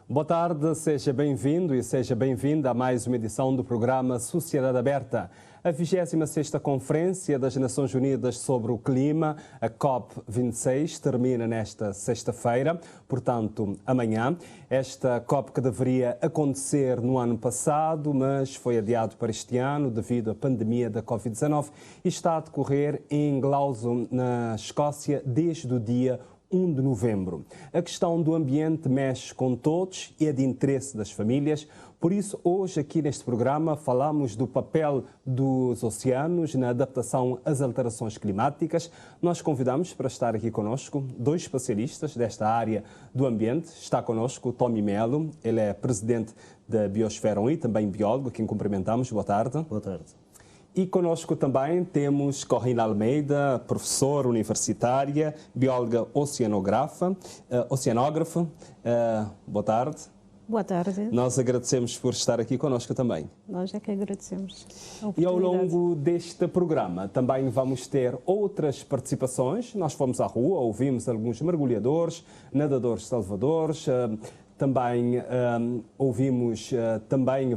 Boa tarde, seja bem-vindo e seja bem-vinda a mais uma edição do programa Sociedade Aberta. A 26ª Conferência das Nações Unidas sobre o Clima, a COP26, termina nesta sexta-feira, portanto, amanhã. Esta COP que deveria acontecer no ano passado, mas foi adiado para este ano devido à pandemia da Covid-19 e está a decorrer em Glasgow, na Escócia, desde o dia 1 de novembro. A questão do ambiente mexe com todos e é de interesse das famílias. Por isso, hoje aqui neste programa falamos do papel dos oceanos na adaptação às alterações climáticas. Nós convidamos para estar aqui conosco dois especialistas desta área do ambiente. Está conosco o Tommy Melo, ele é presidente da Biosfera 1 e também biólogo, a quem cumprimentamos. Boa tarde. Boa tarde. E conosco também temos Corrina Almeida, professora universitária, bióloga oceanógrafa. Boa tarde. Boa tarde. Nós agradecemos por estar aqui conosco também. Nós é que agradecemos a E ao oportunidade. longo deste programa também vamos ter outras participações. Nós fomos à rua, ouvimos alguns mergulhadores, nadadores salvadores. Também ouvimos,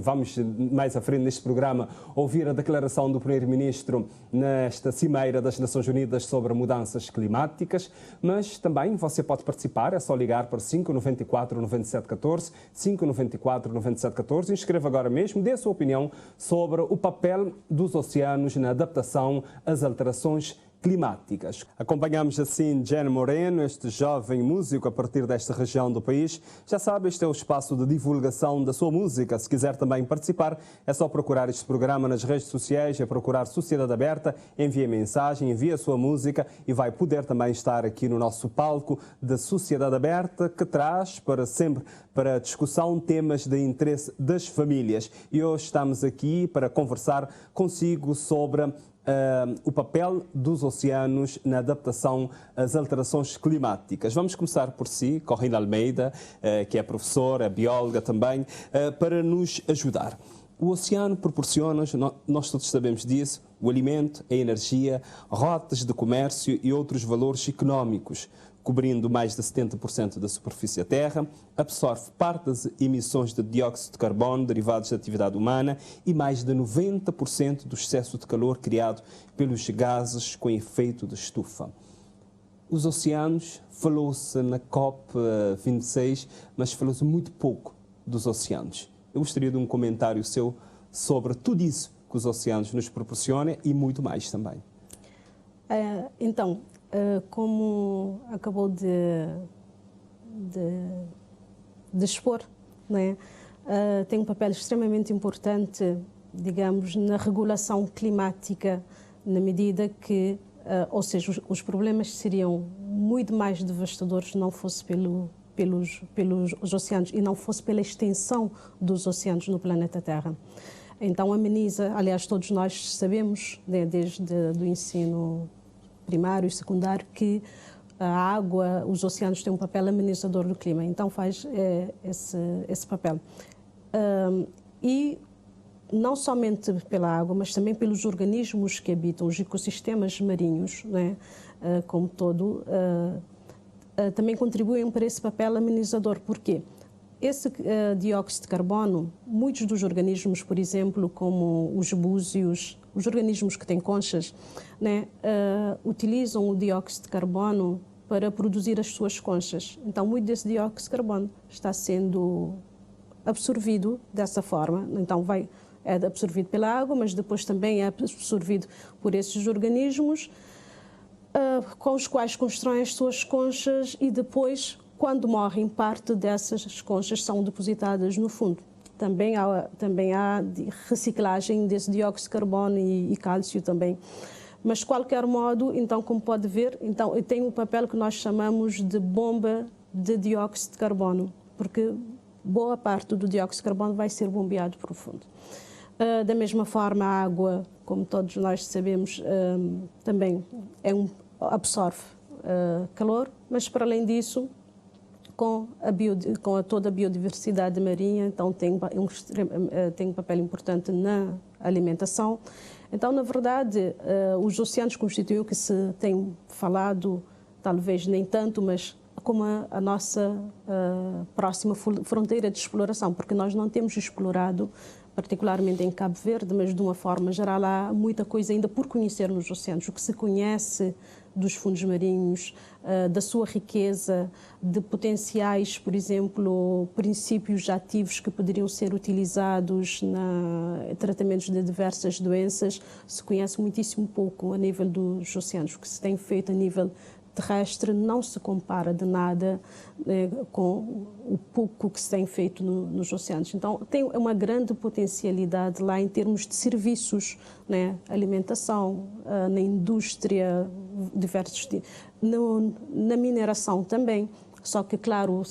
vamos mais à frente neste programa, ouvir a declaração do Primeiro-Ministro nesta Cimeira das Nações Unidas sobre mudanças climáticas, mas também você pode participar, é só ligar para 594 9714, 594 9714, inscreva agora mesmo, dê a sua opinião sobre o papel dos oceanos na adaptação às alterações climáticas. Acompanhamos assim Jen Moreno, este jovem músico a partir desta região do país. Já sabe, este é o espaço de divulgação da sua música. Se quiser também participar, é só procurar este programa nas redes sociais, é procurar Sociedade Aberta, envia mensagem, envia a sua música e vai poder também estar aqui no nosso palco da Sociedade Aberta, que traz para a discussão temas de interesse das famílias. E hoje estamos aqui para conversar consigo sobre o papel dos oceanos na adaptação às alterações climáticas. Vamos começar por si, Corrina Almeida, que é professora, bióloga também, para nos ajudar. O oceano proporciona, nós todos sabemos disso, o alimento, a energia, rotas de comércio e outros valores económicos, cobrindo mais de 70% da superfície da Terra, absorve parte das emissões de dióxido de carbono derivados da atividade humana e mais de 90% do excesso de calor criado pelos gases com efeito de estufa. Os oceanos, falou-se na COP26, mas falou-se muito pouco dos oceanos. Eu gostaria de um comentário seu sobre tudo isso que os oceanos nos proporcionam e muito mais também. Como acabou de expor, né? Tem um papel extremamente importante, digamos, na regulação climática, na medida que, ou seja, os problemas seriam muito mais devastadores se não fosse pelos oceanos e não fosse pela extensão dos oceanos no planeta Terra. Então ameniza, aliás, todos nós sabemos, né, desde o ensino primário e secundário, que a água, os oceanos têm um papel amenizador do clima, então faz esse papel. E não somente pela água, mas também pelos organismos que habitam, os ecossistemas marinhos, né, como todo, também contribuem para esse papel amenizador. Por quê? Esse dióxido de carbono, muitos dos organismos, por exemplo, como os búzios, os organismos que têm conchas, né, utilizam o dióxido de carbono para produzir as suas conchas. Então, muito desse dióxido de carbono está sendo absorvido dessa forma. Então, é absorvido pela água, mas depois também é absorvido por esses organismos, com os quais constroem as suas conchas e depois, quando morrem, parte dessas conchas são depositadas no fundo. Também há reciclagem desse dióxido de carbono e cálcio também. Mas, de qualquer modo, então, como pode ver, então, tem um papel que nós chamamos de bomba de dióxido de carbono, porque boa parte do dióxido de carbono vai ser bombeado para o fundo. Da mesma forma, a água, como todos nós sabemos, também absorve calor, mas, para além disso, com toda a biodiversidade marinha, então tem um papel importante na alimentação. Então, na verdade, os oceanos constituem o que se tem falado, talvez nem tanto, mas como a nossa próxima fronteira de exploração, porque nós não temos explorado, particularmente em Cabo Verde, mas de uma forma geral há muita coisa ainda por conhecer nos oceanos. O que se conhece dos fundos marinhos, da sua riqueza, de potenciais, por exemplo, princípios ativos que poderiam ser utilizados em tratamentos de diversas doenças, se conhece muitíssimo pouco a nível dos oceanos. O que se tem feito a nível terrestre não se compara de nada com o pouco que se tem feito nos oceanos. Então, tem uma grande potencialidade lá em termos de serviços, né? Alimentação, na indústria, diversos, na mineração também. Só que, claro,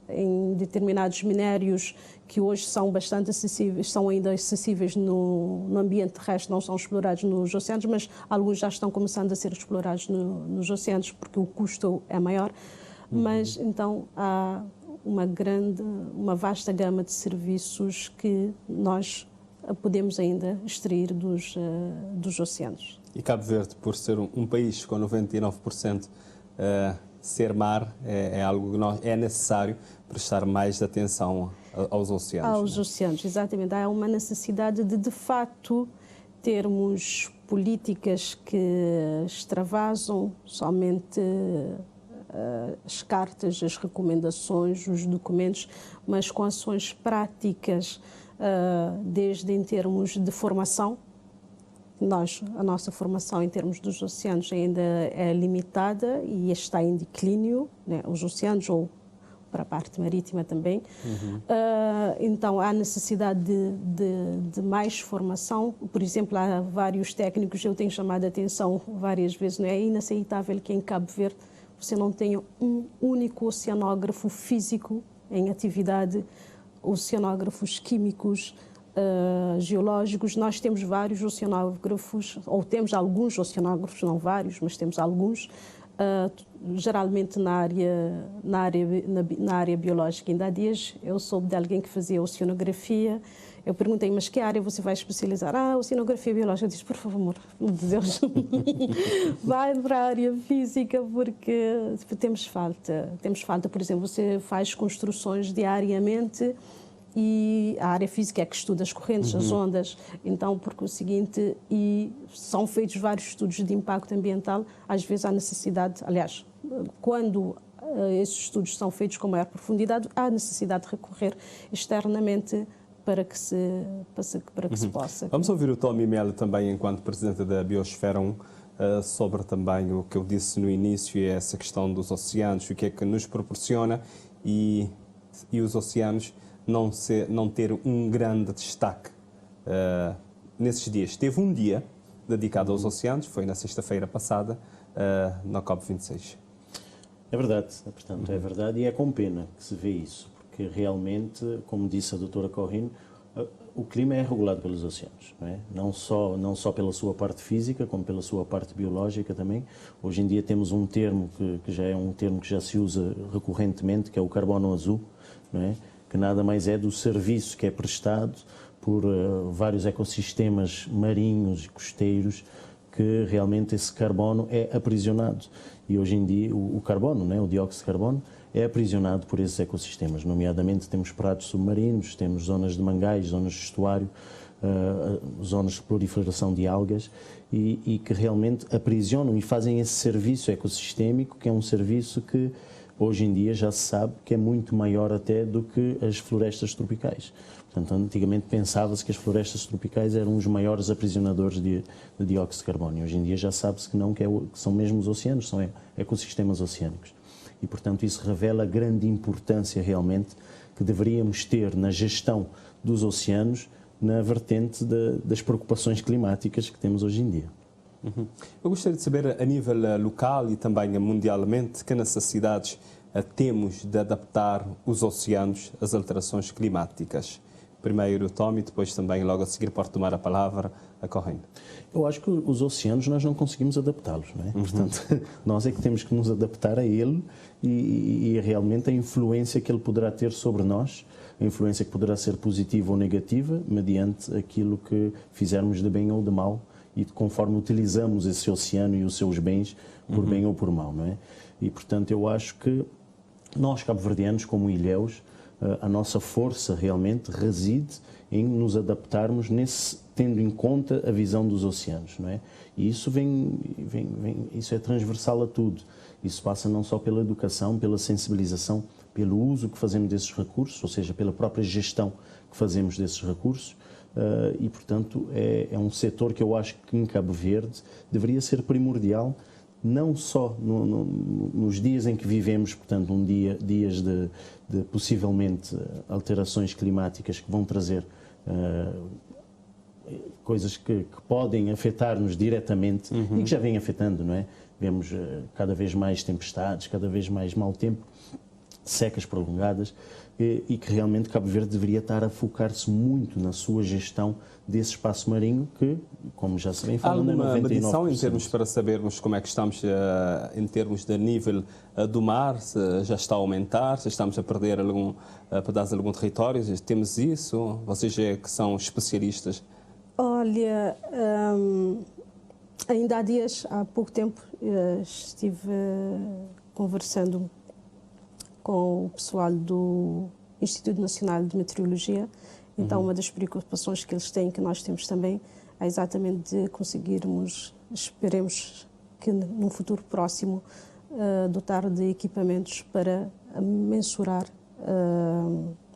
em determinados minérios que hoje são bastante acessíveis, são ainda acessíveis no ambiente terrestre, não são explorados nos oceanos, mas alguns já estão começando a ser explorados nos oceanos porque o custo é maior. Mas então há uma vasta gama de serviços que nós podemos ainda extrair dos oceanos. E Cabo Verde, por ser um país com 99% ser mar, é algo que é necessário prestar mais atenção aos oceanos. Aos oceanos, exatamente. Há uma necessidade de facto, termos políticas que extravasam somente as cartas, as recomendações, os documentos, mas com ações práticas, desde em termos de formação. A nossa formação em termos dos oceanos ainda é limitada e está em declínio, né? Os oceanos ou para a parte marítima também. Então, há necessidade de mais formação. Por exemplo, há vários técnicos, eu tenho chamado a atenção várias vezes, não é inaceitável que em Cabo Verde você não tenha um único oceanógrafo físico em atividade, oceanógrafos químicos, geológicos. Nós temos vários oceanógrafos, ou temos alguns oceanógrafos, não vários, mas temos alguns, geralmente na área biológica. Ainda há dias eu soube de alguém que fazia oceanografia. Eu perguntei, mas que área você vai especializar? Oceanografia biológica. Eu disse, por favor, meu Deus, vai para a área física, porque temos falta. Por exemplo, você faz construções diariamente e a área física é que estuda as correntes, as ondas. Então, porque o seguinte, e são feitos vários estudos de impacto ambiental, às vezes há necessidade, aliás, quando esses estudos são feitos com maior profundidade, há necessidade de recorrer externamente para que se possa. Vamos ouvir o Tommy Melo também, enquanto presidente da Biosfera 1, sobre também o que eu disse no início, é essa questão dos oceanos, o que é que nos proporciona e os oceanos não ter um grande destaque nesses dias. Teve um dia dedicado aos oceanos, foi na sexta-feira passada, na COP26. É verdade, portanto, é verdade e é com pena que se vê isso, porque realmente, como disse a doutora Corrine, o clima é regulado pelos oceanos, não é? Não só pela sua parte física, como pela sua parte biológica também. Hoje em dia temos um termo que já é um termo que já se usa recorrentemente, que é o carbono azul, não é? Que nada mais é do serviço que é prestado por vários ecossistemas marinhos e costeiros, que realmente esse carbono é aprisionado. E hoje em dia o carbono, né, o dióxido de carbono, é aprisionado por esses ecossistemas. Nomeadamente temos prados submarinos, temos zonas de mangais, zonas de estuário, zonas de proliferação de algas e que realmente aprisionam e fazem esse serviço ecossistémico, que é um serviço que hoje em dia já se sabe que é muito maior até do que as florestas tropicais. Portanto, antigamente pensava-se que as florestas tropicais eram os maiores aprisionadores de dióxido de carbono. Hoje em dia já sabe-se que não, que são mesmo os oceanos, são ecossistemas oceânicos. E, portanto, isso revela a grande importância realmente que deveríamos ter na gestão dos oceanos na vertente das preocupações climáticas que temos hoje em dia. Eu gostaria de saber, a nível local e também mundialmente, que necessidades temos de adaptar os oceanos às alterações climáticas. Primeiro o Tommy, depois também, logo a seguir, pode tomar a palavra a Corrine. Eu acho que os oceanos nós não conseguimos adaptá-los, não é? Portanto, nós é que temos que nos adaptar a ele e realmente a influência que ele poderá ter sobre nós, a influência que poderá ser positiva ou negativa, mediante aquilo que fizermos de bem ou de mal, e conforme utilizamos esse oceano e os seus bens, por bem ou por mal, não é? E, portanto, eu acho que nós, cabo-verdianos, como ilhéus, a nossa força realmente reside em nos adaptarmos tendo em conta a visão dos oceanos, não é? E isso isso é transversal a tudo. Isso passa não só pela educação, pela sensibilização, pelo uso que fazemos desses recursos, ou seja, pela própria gestão que fazemos desses recursos. E, portanto, é um setor que eu acho que em Cabo Verde deveria ser primordial, não só nos dias em que vivemos, portanto, dias de possivelmente alterações climáticas que vão trazer coisas que podem afetar-nos diretamente e que já vêm afetando, não é? Vemos cada vez mais tempestades, cada vez mais mau tempo, secas prolongadas, e que realmente Cabo Verde deveria estar a focar-se muito na sua gestão desse espaço marinho que, como já se vem falando, é 99%. Há alguma medição em termos para sabermos como é que estamos em termos de nível do mar, se já está a aumentar, se estamos a perder algum pedaço de algum território? Temos isso? Vocês que são especialistas. Olha, ainda há dias, há pouco tempo, estive conversando com o pessoal do Instituto Nacional de Meteorologia. Então, uma das preocupações que eles têm, que nós temos também, é exatamente de conseguirmos, esperemos que num futuro próximo, dotar de equipamentos para mensurar,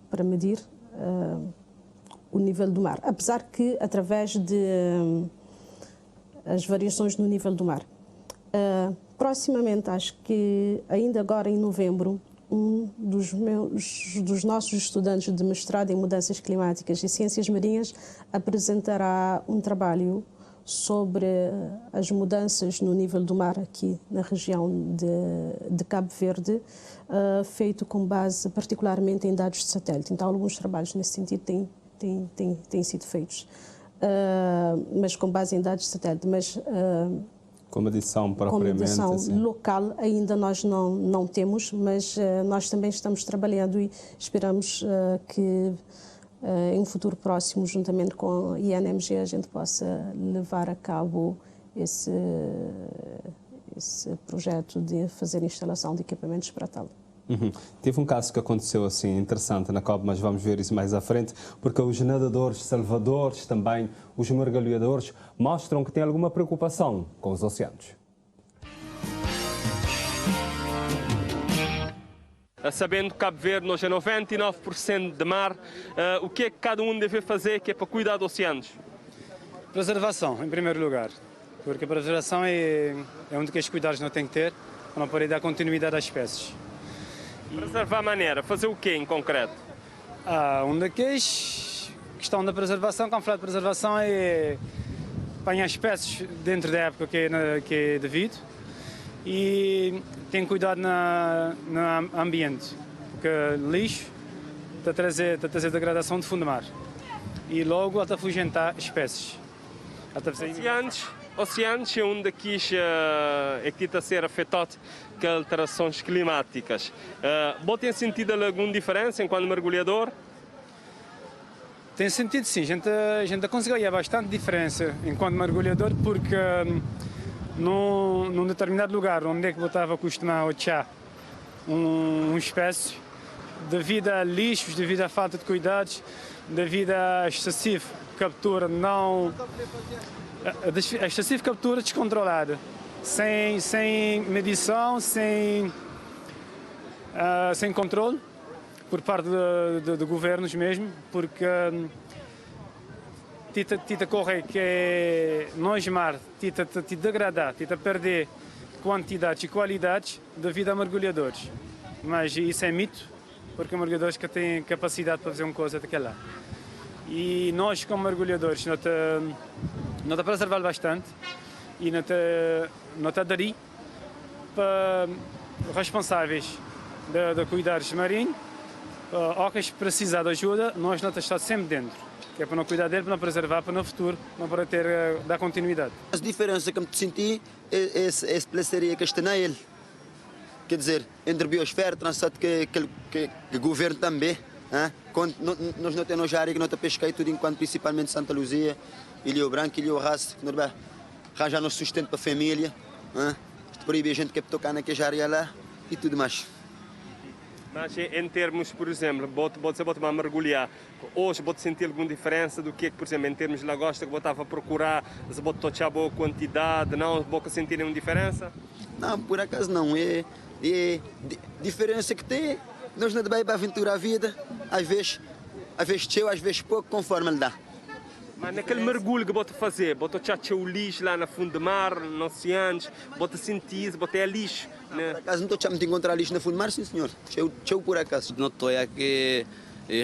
para medir o nível do mar. Apesar que, através de as variações no nível do mar. Proximamente, acho que ainda agora em novembro, um dos nossos estudantes de mestrado em mudanças climáticas e ciências marinhas apresentará um trabalho sobre as mudanças no nível do mar aqui na região de Cabo Verde, feito com base particularmente em dados de satélite. Então, alguns trabalhos nesse sentido têm sido feitos, mas com base em dados de satélite. Mas com medição propriamente, medição local ainda nós não temos, mas nós também estamos trabalhando e esperamos que em um futuro próximo, juntamente com a INMG, a gente possa levar a cabo esse projeto de fazer instalação de equipamentos para tal. Teve um caso que aconteceu assim interessante na COP, mas vamos ver isso mais à frente, porque os nadadores salvadores, também os mergulhadores, mostram que têm alguma preocupação com os oceanos. Sabendo que Cabo Verde hoje é 99% de mar, o que é que cada um deve fazer que é para cuidar dos oceanos? Preservação, em primeiro lugar, porque a preservação é um dos cuidados que não tem que ter para não poder dar continuidade às espécies. Preservar a maneira, fazer o quê em concreto? Questão da preservação, como falar de preservação é apanhar espécies dentro da época que é devido e tem cuidado no ambiente, porque lixo está a trazer degradação de fundo do mar e logo está a afugentar espécies. Oceanos é um daqueles que está a ser afetado com alterações climáticas. Você tem sentido alguma diferença enquanto mergulhador? Tem sentido, sim. A gente consegue bastante diferença enquanto mergulhador, porque num determinado lugar onde é que eu estava acostumado a achar uma espécie, devido a lixos, devido à falta de cuidados, devido à excessiva captura descontrolada, sem medição, sem controle por parte de governos mesmo, porque tita corre que é nós mar, tita degradar, tita perder quantidades e qualidades devido a mergulhadores. Mas isso é mito, porque mergulhadores que têm capacidade para fazer uma coisa daquela. E nós, como mergulhadores, nós te preservar bastante e nós te daria para responsáveis de cuidados marinhos, ou que precisar de ajuda, nós não estamos sempre dentro, que é para não cuidar dele, para não preservar, para no futuro, não para dar continuidade. A diferença que me senti é essa parceria que está nele. Quer dizer, entre a biosfera, transporte que o governo também. Nós não temos área que não está pescar tudo enquanto principalmente Santa Luzia, Ilha Branca, Ilha Raça, que nós arranjar nosso sustento para a família, proíbe a gente que tocar naquela área lá e tudo mais. Mas em termos, por exemplo, você pode mergulhar, hoje pode sentir alguma diferença do que, por exemplo, em termos de lagosta que você estava a procurar, se pode tocar boa quantidade, não, pode sentir nenhuma diferença? Não, por acaso não, é diferença que tem, nós não devemos aventurar a vida, às vezes cheio, às vezes pouco, conforme ele dá. Mas naquele mergulho que você fazer, você já o lixo lá no fundo do mar, nos oceanos, você sentir, você é lixo. Né? Por acaso não estou a encontrar lixo no fundo do mar, sim senhor, cheio por acaso. Não estou aqui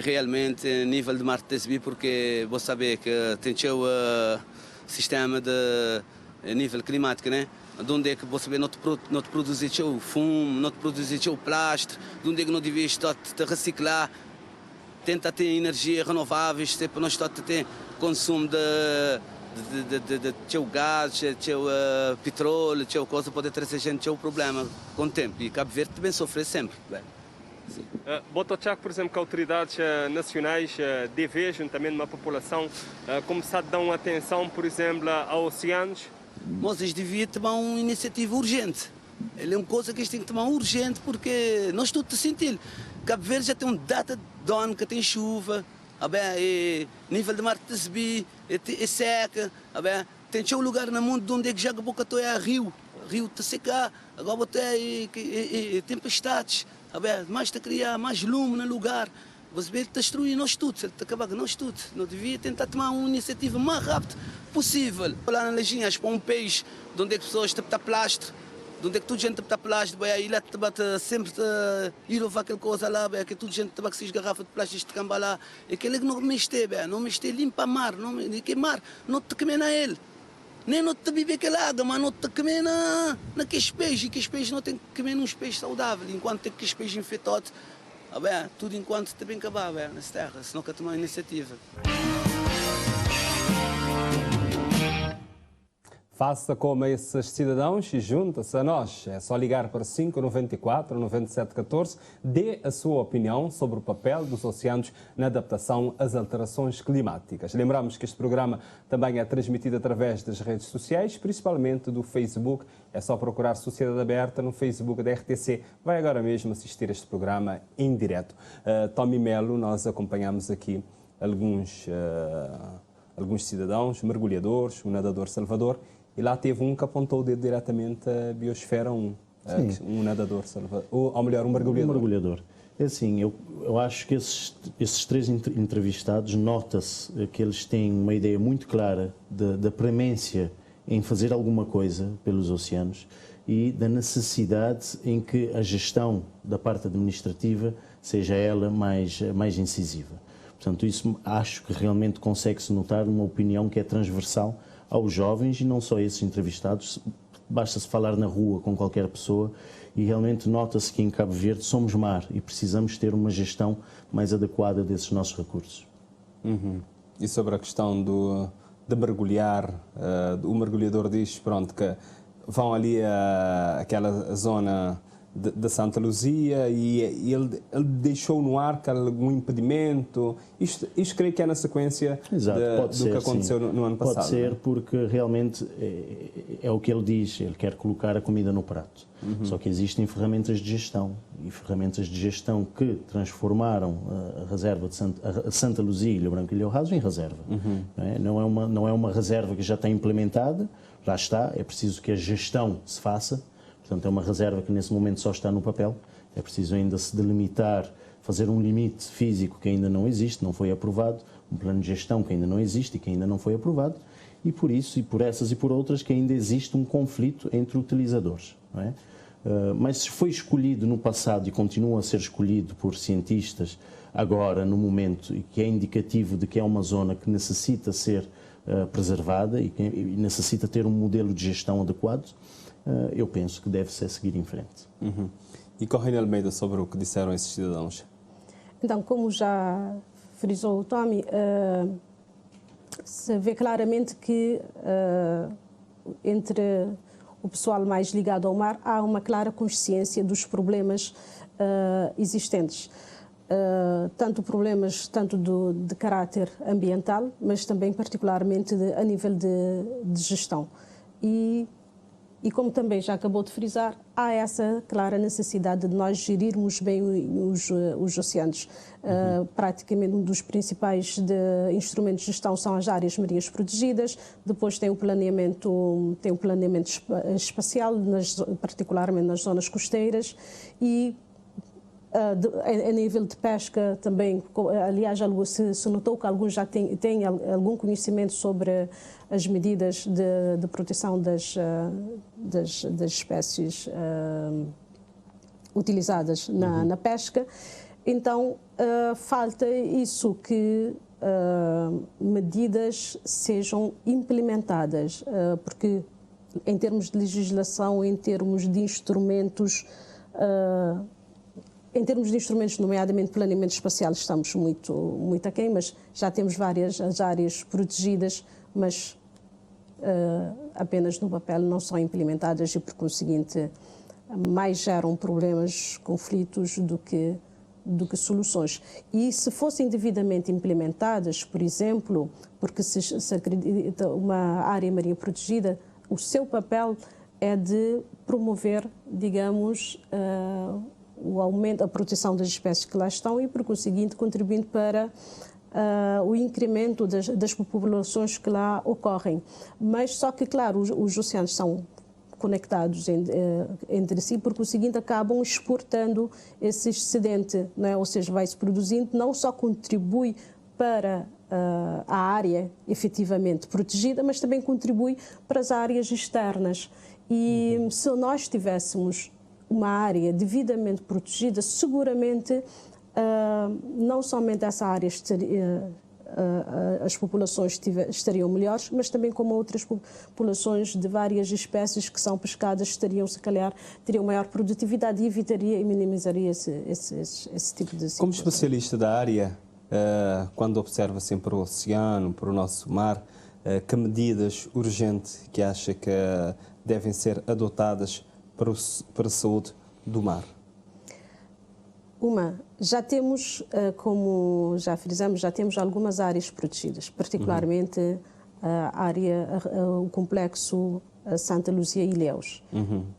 realmente nível de mar de Tesbi, porque vou saber que tem o sistema de nível climático, né? De onde é que você vê não te produzir o fumo, não te produzir o plástico, de onde é que não devias estar a reciclar, tenta ter energia renováveis, para nós ter consumo de gás, petróleo, coisa pode trazer gente problema com o tempo. E Cabo Verde também sofre sempre. Botochak, por exemplo, que autoridades nacionais devem, juntamente com a população, começar a dar uma atenção, por exemplo, aos oceanos? Mas eles deviam tomar uma iniciativa urgente. É uma coisa que eles têm que tomar urgente, porque nós estamos a sentir. Cabo Verde já tem uma data de ano que tem chuva, nível de mar de Tesbi, é seca, tem um lugar no mundo onde é que já a boca é rio está seca, agora tem tempestades, mais está a criar mais lume no lugar. Você vê que destruir nós tudo, se acabar com nós tudo. Não devia tentar tomar uma iniciativa mais rápida possível. Lá na Lejinhas, para um país onde é que pessoas têm plástico, onde é que toda gente tem plástico, aí lá sempre ir levar aquela coisa lá, que toda gente tem que garrafas de plástico de camba lá. É aquele que não mexe, não mexe, limpa mar, não que mar, não te comer na ele. Nem não te beber aquela água, mas não te comer naqueles peixes, e que os peixes não têm que comer uns peixes saudáveis, enquanto tem aqueles peixes infectados. Tudo enquanto está bem acabado nessa terra, senão que tomar iniciativa. Faça como esses cidadãos e junta-se a nós. É só ligar para 594 9714. Dê a sua opinião sobre o papel dos oceanos na adaptação às alterações climáticas. Lembramos que este programa também é transmitido através das redes sociais, principalmente do Facebook. É só procurar Sociedade Aberta no Facebook da RTC. Vai agora mesmo assistir este programa em direto. Tommy Melo, nós acompanhamos aqui alguns cidadãos, mergulhadores, o nadador Salvador, e lá teve um que apontou o dedo diretamente à Biosfera 1, um nadador Salvador, ou melhor, um mergulhador. Um mergulhador. É assim, eu acho que esses três entrevistados, nota-se que eles têm uma ideia muito clara da premência em fazer alguma coisa pelos oceanos e da necessidade em que a gestão da parte administrativa seja ela mais incisiva. Portanto, isso acho que realmente consegue-se notar uma opinião que é transversal aos jovens e não só esses entrevistados. Basta-se falar na rua com qualquer pessoa e realmente nota-se que em Cabo Verde somos mar e precisamos ter uma gestão mais adequada desses nossos recursos. E sobre a questão de mergulhar, o mergulhador diz que vão ali àquela zona da Santa Luzia e ele deixou no ar algum impedimento. Isto creio que é na sequência do que aconteceu no ano passado. Pode ser, porque realmente é o que ele diz, ele quer colocar a comida no prato. Só que existem ferramentas de gestão e ferramentas de gestão que transformaram a reserva de Santa Luzia, Ilha Branca e Ilha Raso em reserva. Não é uma reserva que já está implementada, lá está, é preciso que a gestão se faça. Portanto, é uma reserva que nesse momento só está no papel. É preciso ainda se delimitar, fazer um limite físico que ainda não existe, não foi aprovado, um plano de gestão que ainda não existe e que ainda não foi aprovado, e por isso, e por essas e por outras, que ainda existe um conflito entre utilizadores. Não é? Mas se foi escolhido no passado e continua a ser escolhido por cientistas agora, no momento, e que é indicativo de que é uma zona que necessita ser preservada e que necessita ter um modelo de gestão adequado, eu penso que deve-se seguir em frente. E Corrêa Almeida, sobre o que disseram esses cidadãos? Então, como já frisou o Tommy, se vê claramente que entre o pessoal mais ligado ao mar há uma clara consciência dos problemas existentes. Tanto de caráter ambiental, mas também particularmente a nível de gestão. E E como também já acabou de frisar, há essa clara necessidade de nós gerirmos bem os oceanos. Praticamente um dos principais instrumentos de gestão são as áreas marinhas protegidas, depois tem o planeamento espacial, particularmente nas zonas costeiras, e a nível de pesca também, aliás, se notou que alguns já têm algum conhecimento sobre as medidas de proteção das espécies utilizadas na pesca. Então, falta isso, que medidas sejam implementadas, porque em termos de legislação, em termos de instrumentos, nomeadamente planeamento espacial, estamos muito aquém, mas já temos várias as áreas protegidas, mas apenas no papel, não são implementadas e, por conseguinte, mais geram problemas, conflitos do que soluções. E se fossem devidamente implementadas, por exemplo, porque se acredita uma área marinha protegida, o seu papel é de promover, digamos, o aumento, a proteção das espécies que lá estão e, por conseguinte, contribuindo para o incremento das populações que lá ocorrem. Mas só que, claro, os oceanos são conectados entre si, por conseguinte, acabam exportando esse excedente, não é? Ou seja, vai-se produzindo, não só contribui para a área efetivamente protegida, mas também contribui para as áreas externas. E se nós tivéssemos uma área devidamente protegida, seguramente não somente essa área as populações estariam melhores, mas também como outras populações de várias espécies que são pescadas teriam maior produtividade e evitaria e minimizaria esse tipo de situação. Como especialista da área, quando observa sempre o oceano, para o nosso mar, que medidas urgentes que acha que devem ser adotadas para a saúde do mar? Já temos, como já frisamos, já temos algumas áreas protegidas, particularmente o complexo Santa Luzia e Ilhéus.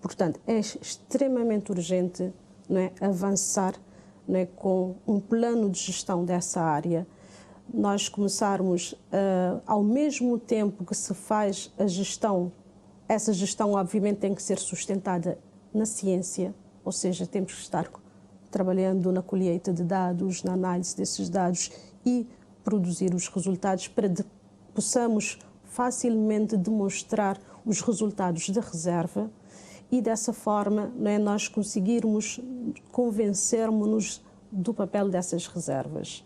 Portanto, é extremamente urgente, não é, avançar, não é, com um plano de gestão dessa área. Nós começarmos, ao mesmo tempo que se faz a gestão, essa gestão obviamente tem que ser sustentada na ciência, ou seja, temos que estar trabalhando na colheita de dados, na análise desses dados e produzir os resultados para que possamos facilmente demonstrar os resultados da reserva e dessa forma, não é, nós conseguirmos convencermos-nos do papel dessas reservas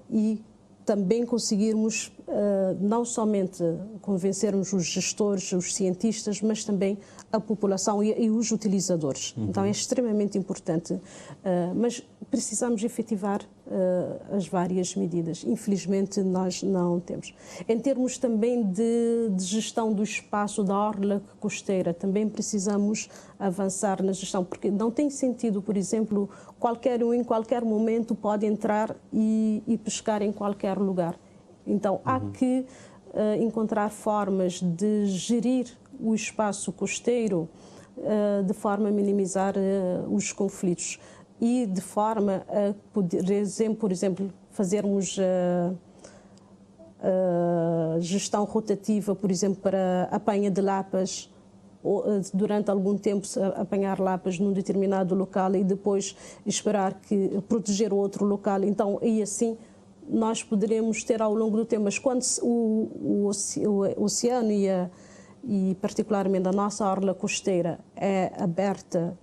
e também conseguirmos não somente convencermos os gestores, os cientistas, mas também a população e os utilizadores. Então é extremamente importante, mas precisamos efetivar as várias medidas. Infelizmente nós não temos. Em termos também de gestão do espaço da orla costeira, também precisamos avançar na gestão, porque não tem sentido, por exemplo, qualquer um em qualquer momento pode entrar e pescar em qualquer lugar. Então há que encontrar formas de gerir o espaço costeiro de forma a minimizar os conflitos e de forma a poder, por exemplo, fazermos gestão rotativa, por exemplo, para apanha de lapas, durante algum tempo apanhar lapas num determinado local e depois esperar proteger o outro local. Então, e assim nós poderemos ter ao longo do tempo, mas quando o oceano e particularmente a nossa orla costeira é aberta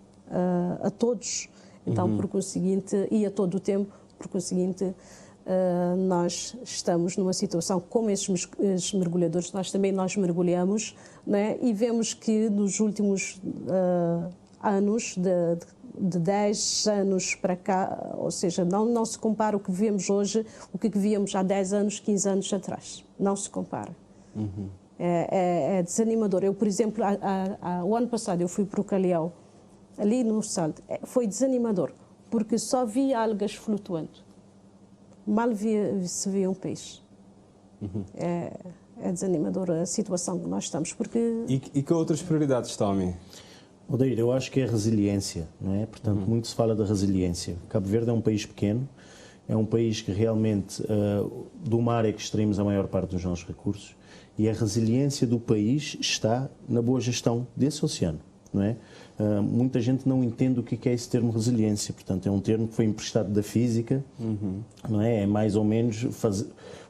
a todos, então por conseguinte, e a todo o tempo, por conseguinte, nós estamos numa situação como esses mergulhadores, nós mergulhamos, né? E vemos que nos últimos anos, de 10 anos para cá, ou seja, não se compara o que vemos hoje, o que víamos há 10 anos, 15 anos atrás. Não se compara. É desanimador. Eu, por exemplo, o ano passado eu fui para o Calhau, ali no Salto. Foi desanimador, porque só vi algas flutuando. Mal se via um peixe. É é desanimadora a situação que nós estamos, porque... E que outras prioridades, Tommy? Odair, eu acho que é resiliência, não é? Portanto, muito se fala da resiliência. Cabo Verde é um país pequeno, é um país que realmente do mar é que extraímos a maior parte dos nossos recursos, e a resiliência do país está na boa gestão desse oceano, não é? Muita gente não entende o que é esse termo resiliência, portanto é um termo que foi emprestado da física, não é? É mais ou menos fazer,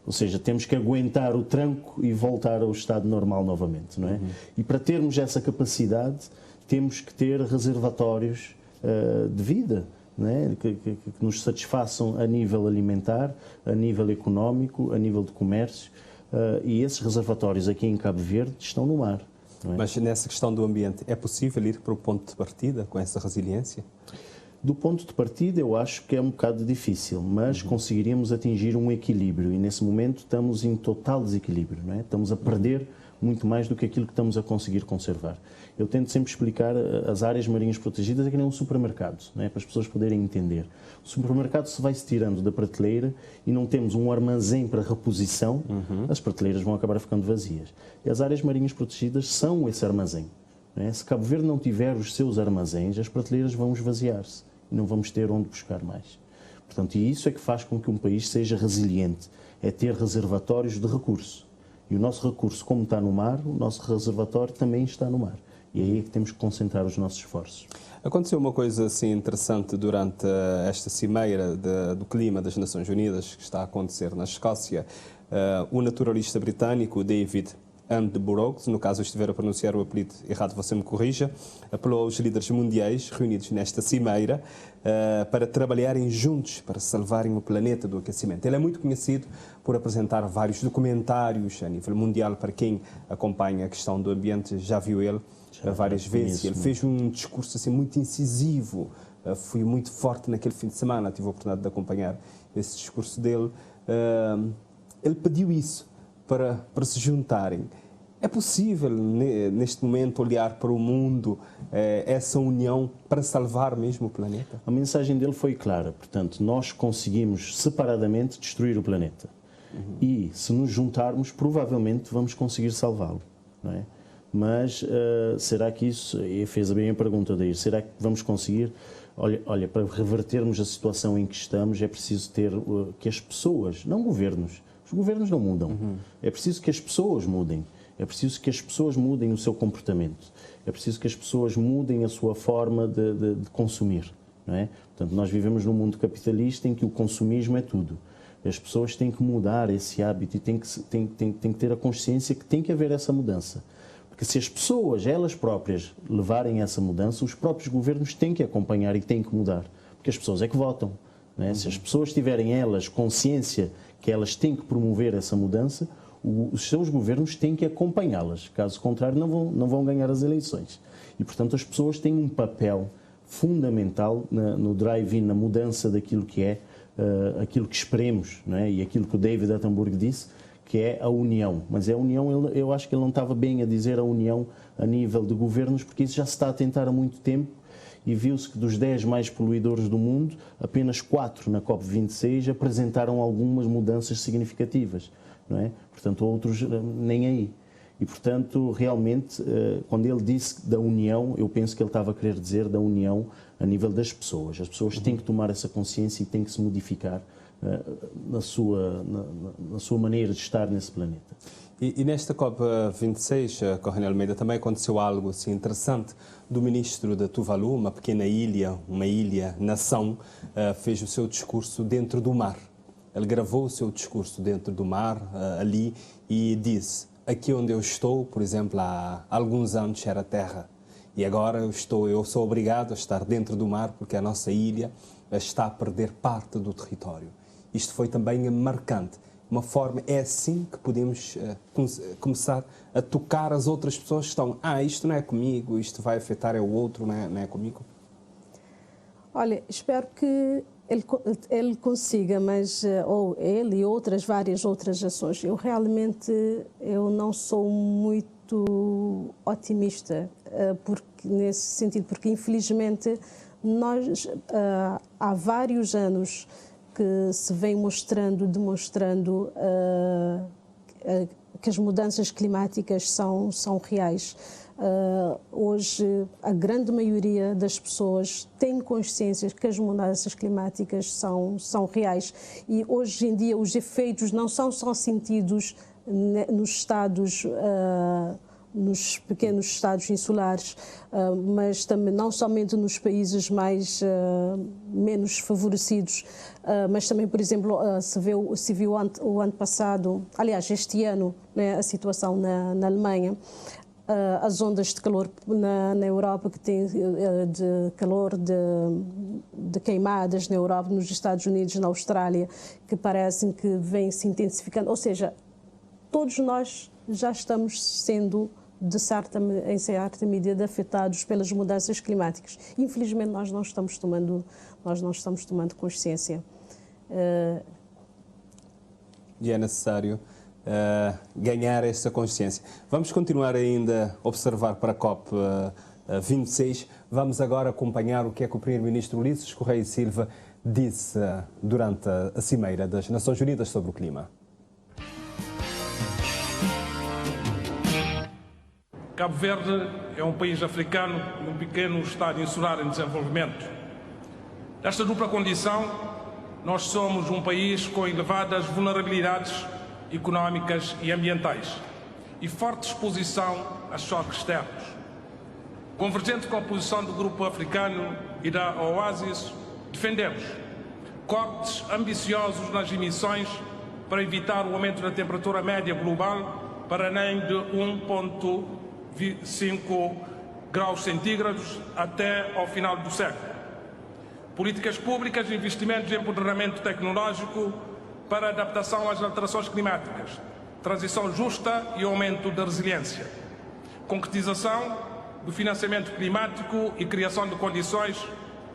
ou seja, temos que aguentar o tranco e voltar ao estado normal novamente, não é? E para termos essa capacidade temos que ter reservatórios de vida, não é? Que nos satisfaçam a nível alimentar, a nível económico, a nível de comércio, e esses reservatórios aqui em Cabo Verde estão no mar. Não é? Mas nessa questão do ambiente, é possível ir para o ponto de partida com essa resiliência? Do ponto de partida, eu acho que é um bocado difícil, mas conseguiríamos atingir um equilíbrio, e nesse momento estamos em total desequilíbrio, não é? Estamos a perder muito mais do que aquilo que estamos a conseguir conservar. Eu tento sempre explicar as áreas marinhas protegidas é que nem um supermercado, não é? Para as pessoas poderem entender. O supermercado se vai se tirando da prateleira e não temos um armazém para reposição, as prateleiras vão acabar ficando vazias. E as áreas marinhas protegidas são esse armazém. Não é? Se Cabo Verde não tiver os seus armazéns, as prateleiras vão esvaziar-se e não vamos ter onde buscar mais. Portanto, e isso é que faz com que um país seja resiliente, é ter reservatórios de recurso. E o nosso recurso, como está no mar, o nosso reservatório também está no mar. E é aí que temos que concentrar os nossos esforços. Aconteceu uma coisa assim interessante durante esta cimeira do clima das Nações Unidas que está a acontecer na Escócia. O naturalista britânico David Attenborough, no caso eu estiver a pronunciar o apelido errado, você me corrija, apelou aos líderes mundiais reunidos nesta cimeira para trabalharem juntos para salvarem o planeta do aquecimento. Ele é muito conhecido por apresentar vários documentários a nível mundial. Para quem acompanha a questão do ambiente, já viu ele várias vezes. Ele fez um discurso assim muito incisivo, foi muito forte naquele fim de semana, tive a oportunidade de acompanhar esse discurso dele. Ele pediu isso para se juntarem. É possível, neste momento, olhar para o mundo, essa união para salvar mesmo o planeta? A mensagem dele foi clara. Portanto, nós conseguimos separadamente destruir o planeta. E, se nos juntarmos, provavelmente vamos conseguir salvá-lo. Não é? Mas será que isso... E fez bem a pergunta daí. Será que vamos conseguir... Olha, para revertermos a situação em que estamos, é preciso ter que as pessoas, não governos, os governos não mudam. É preciso que as pessoas mudem. É preciso que as pessoas mudem o seu comportamento. É preciso que as pessoas mudem a sua forma de consumir. Não é? Portanto, nós vivemos num mundo capitalista em que o consumismo é tudo. As pessoas têm que mudar esse hábito e têm que ter a consciência que tem que haver essa mudança. Porque se as pessoas, elas próprias, levarem essa mudança, os próprios governos têm que acompanhar e têm que mudar. Porque as pessoas é que votam. Não é? Se as pessoas tiverem, elas, consciência que elas têm que promover essa mudança, os seus governos têm que acompanhá-las. Caso contrário, não vão ganhar as eleições. E, portanto, as pessoas têm um papel fundamental no drive-in, na mudança daquilo que é, aquilo que esperemos, não é? E aquilo que o David Attenborough disse, que é a união. Mas a união, eu acho que ele não estava bem a dizer a união a nível de governos, porque isso já se está a tentar há muito tempo, e viu-se que dos 10 mais poluidores do mundo, apenas 4 na COP26 apresentaram algumas mudanças significativas, não é? Portanto, outros nem aí. E, portanto, realmente, quando ele disse da união, eu penso que ele estava a querer dizer da união a nível das pessoas. As pessoas têm que tomar essa consciência e têm que se modificar na sua maneira de estar nesse planeta. E nesta COP26, Corrêa Almeida, também aconteceu algo assim, interessante do ministro de Tuvalu, uma pequena ilha, uma ilha-nação, fez o seu discurso dentro do mar. Ele gravou o seu discurso dentro do mar, ali, e disse: aqui onde eu estou, por exemplo, há alguns anos era terra, e agora eu sou obrigado a estar dentro do mar porque a nossa ilha está a perder parte do território. Isto foi também marcante. Uma forma, é assim que podemos começar a tocar as outras pessoas que estão, isto não é comigo, isto vai afetar o outro, não é comigo? Olha, espero que ele consiga, mas ou ele e várias outras ações. Eu realmente não sou muito otimista nesse sentido, porque infelizmente nós há vários anos que se vem demonstrando que as mudanças climáticas são reais. Hoje, a grande maioria das pessoas tem consciência que as mudanças climáticas são reais. E hoje em dia os efeitos não são só sentidos nos estados, nos pequenos estados insulares, mas também não somente nos países menos favorecidos, mas também, por exemplo, se viu o ano passado, aliás, este ano, né, a situação na Alemanha, as ondas de calor na Europa, que tem de calor, de queimadas na Europa, nos Estados Unidos, na Austrália, que parecem que vêm se intensificando. Ou seja, todos nós já estamos sendo, em certa medida, afetados pelas mudanças climáticas. Infelizmente, nós não estamos tomando consciência. E é necessário ganhar essa consciência. Vamos continuar ainda a observar para a COP26. Vamos agora acompanhar o que é que o Primeiro-Ministro Ulisses Correia e Silva disse durante a Cimeira das Nações Unidas sobre o Clima. Cabo Verde é um país africano e um pequeno estado insular em desenvolvimento. Nesta dupla condição, nós somos um país com elevadas vulnerabilidades económicas e ambientais e forte exposição a choques externos. Convergente com a posição do Grupo Africano e da OASIS, defendemos cortes ambiciosos nas emissões para evitar o aumento da temperatura média global para nem de 1,5 graus centígrados até ao final do século. Políticas públicas e investimentos em empoderamento tecnológico para adaptação às alterações climáticas, transição justa e aumento da resiliência. Concretização do financiamento climático e criação de condições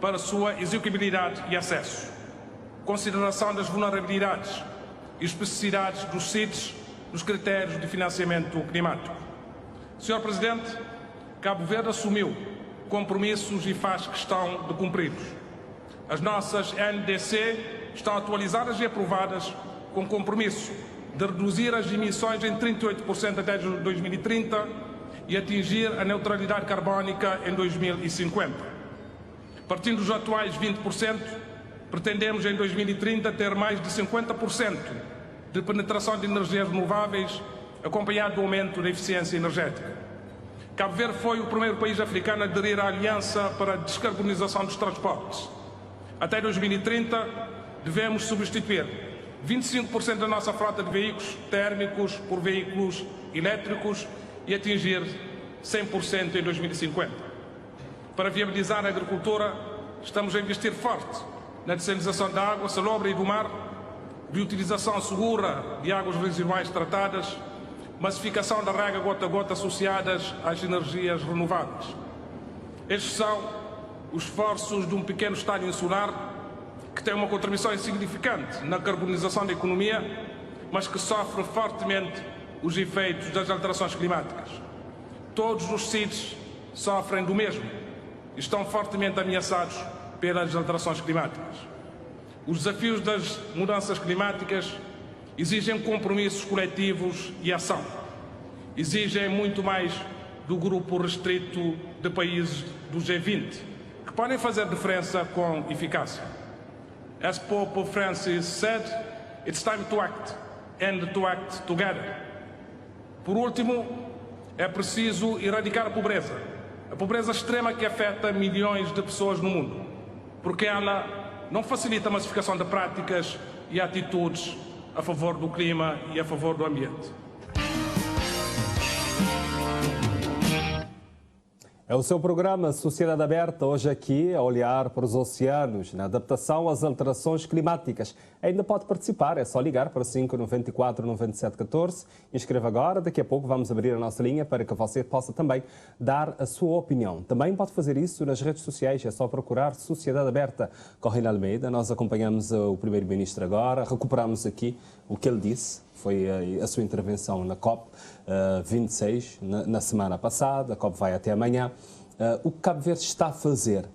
para sua execuibilidade e acesso. Consideração das vulnerabilidades e especificidades dos CIDs nos critérios de financiamento climático. Sr. Presidente, Cabo Verde assumiu compromissos e faz questão de cumpri-los. As nossas NDC estão atualizadas e aprovadas com compromisso de reduzir as emissões em 38% até 2030 e atingir a neutralidade carbónica em 2050. Partindo dos atuais 20%, pretendemos em 2030 ter mais de 50% de penetração de energias renováveis, acompanhado do aumento da eficiência energética. Cabo Verde foi o primeiro país africano a aderir à Aliança para a Descarbonização dos Transportes. Até 2030, devemos substituir 25% da nossa frota de veículos térmicos por veículos elétricos e atingir 100% em 2050. Para viabilizar a agricultura, estamos a investir forte na dessalinização da água salobra e do mar, reutilização segura de águas residuais tratadas, massificação da rega gota a gota associadas às energias renováveis. Estes são os esforços de um pequeno estado insular que tem uma contribuição insignificante na carbonização da economia, mas que sofre fortemente os efeitos das alterações climáticas. Todos os CIDs sofrem do mesmo e estão fortemente ameaçados pelas alterações climáticas. Os desafios das mudanças climáticas exigem compromissos coletivos e ação. Exigem muito mais do grupo restrito de países do G20, que podem fazer diferença com eficácia. As Pope Francis said, it's time to act, and to act together. Por último, é preciso erradicar a pobreza extrema que afeta milhões de pessoas no mundo, porque ela não facilita a massificação de práticas e atitudes a favor do clima e a favor do ambiente. É o seu programa Sociedade Aberta, hoje aqui a olhar para os oceanos, na adaptação às alterações climáticas. Ainda pode participar, é só ligar para 594 97 14. Inscreva agora, daqui a pouco vamos abrir a nossa linha para que você possa também dar a sua opinião. Também pode fazer isso nas redes sociais, é só procurar Sociedade Aberta. Correia Almeida, nós acompanhamos o Primeiro-Ministro agora, recuperamos aqui o que ele disse. Foi a sua intervenção na COP26, na semana passada. A COP vai até amanhã. O que Cabo Verde está a fazer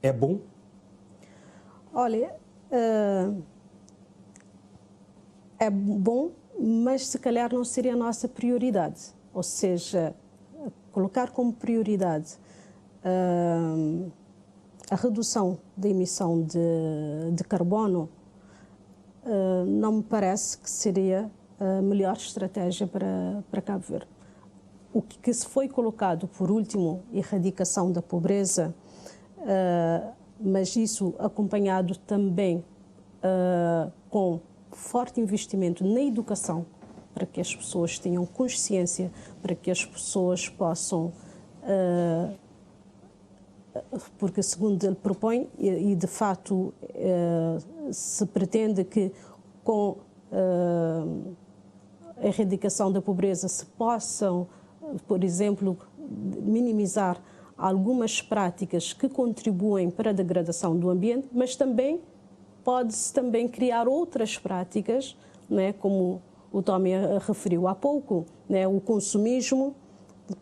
é bom? Olha, é bom mas se calhar não seria a nossa prioridade. Ou seja, colocar como prioridade a redução da emissão de carbono não me parece que seria a melhor estratégia para Cabo Verde. O que se foi colocado, por último, erradicação da pobreza, mas isso acompanhado também com forte investimento na educação, para que as pessoas tenham consciência, para que as pessoas possam, porque segundo ele propõe, e de facto se pretende que com a erradicação da pobreza se possam, por exemplo, minimizar algumas práticas que contribuem para a degradação do ambiente, mas também pode-se também criar outras práticas, né, como o Tommy referiu há pouco, né, o consumismo,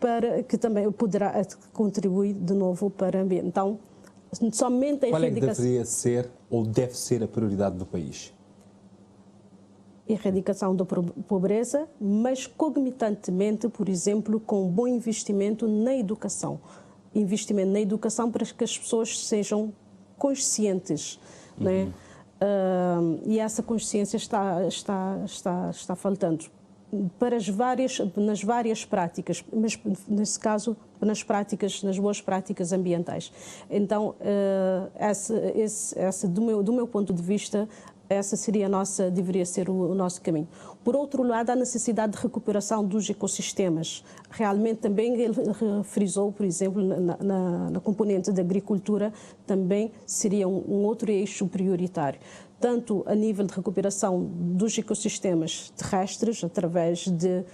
para que também poderá contribuir de novo para o ambiente. Então, somente a Qual é que erradicação... deveria ser ou deve ser a prioridade do país? Erradicação da pobreza, mas concomitantemente, por exemplo, com um bom investimento na educação. Investimento na educação para que as pessoas sejam conscientes, né? E essa consciência está faltando nas várias práticas, mas nesse caso nas boas práticas ambientais. Então, do meu ponto de vista, essa deveria ser o nosso caminho. Por outro lado, a necessidade de recuperação dos ecossistemas. Realmente também ele frisou, por exemplo, na componente da agricultura, também seria um outro eixo prioritário. Tanto a nível de recuperação dos ecossistemas terrestres, através de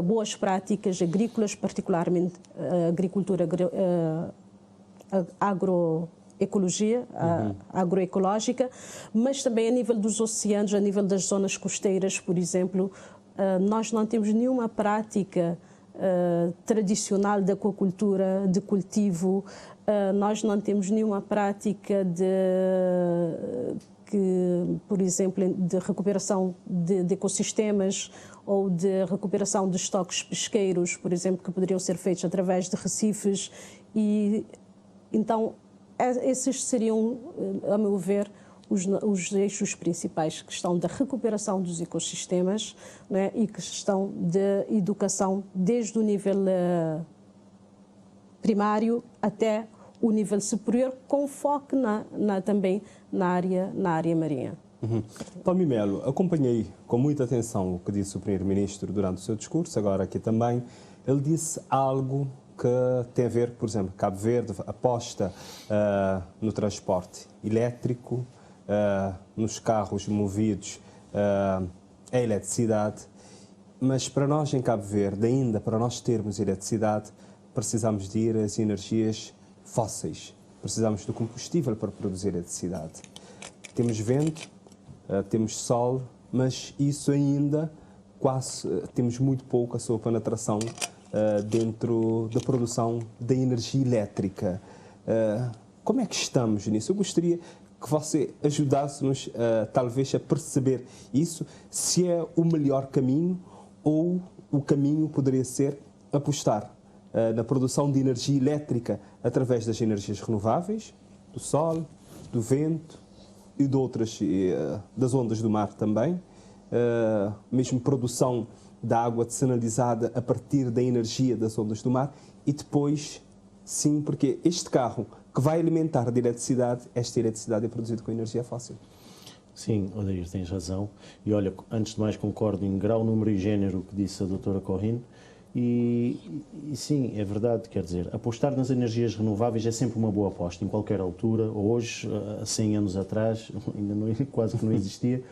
boas práticas agrícolas, particularmente a agricultura agroecologia, agroecológica, mas também a nível dos oceanos, a nível das zonas costeiras, por exemplo, nós não temos nenhuma prática tradicional de aquacultura, de cultivo, nós não temos nenhuma prática por exemplo, de recuperação de ecossistemas ou de recuperação de estoques pesqueiros, por exemplo, que poderiam ser feitos através de recifes. E então esses seriam, a meu ver, os eixos principais, questão da recuperação dos ecossistemas, né, e questão de educação desde o nível primário até o nível superior, com foco também na área marinha. Tommy Melo, acompanhei com muita atenção o que disse o Primeiro-Ministro durante o seu discurso, agora aqui também. Ele disse algo que tem a ver, por exemplo, Cabo Verde aposta no transporte elétrico, nos carros movidos a eletricidade, mas para nós em Cabo Verde, ainda para nós termos eletricidade, precisamos de ir às energias fósseis, precisamos do combustível para produzir eletricidade. Temos vento, temos sol, mas isso ainda temos muito pouco a sua penetração dentro da produção da energia elétrica. Como é que estamos nisso? Eu gostaria que você ajudasse-nos talvez a perceber isso, se é o melhor caminho ou o caminho poderia ser apostar na produção de energia elétrica através das energias renováveis, do sol, do vento e de outras, das ondas do mar também, mesmo produção da água desalinizada a partir da energia das ondas do mar e depois, sim, porque este carro que vai alimentar de eletricidade, esta eletricidade é produzida com energia fóssil. Sim, Odair, tens razão. E olha, antes de mais concordo em grau, número e género que disse a doutora Corrine. E sim, é verdade, quer dizer, apostar nas energias renováveis é sempre uma boa aposta, em qualquer altura. Hoje, há 100 anos atrás, ainda não, quase que não existia,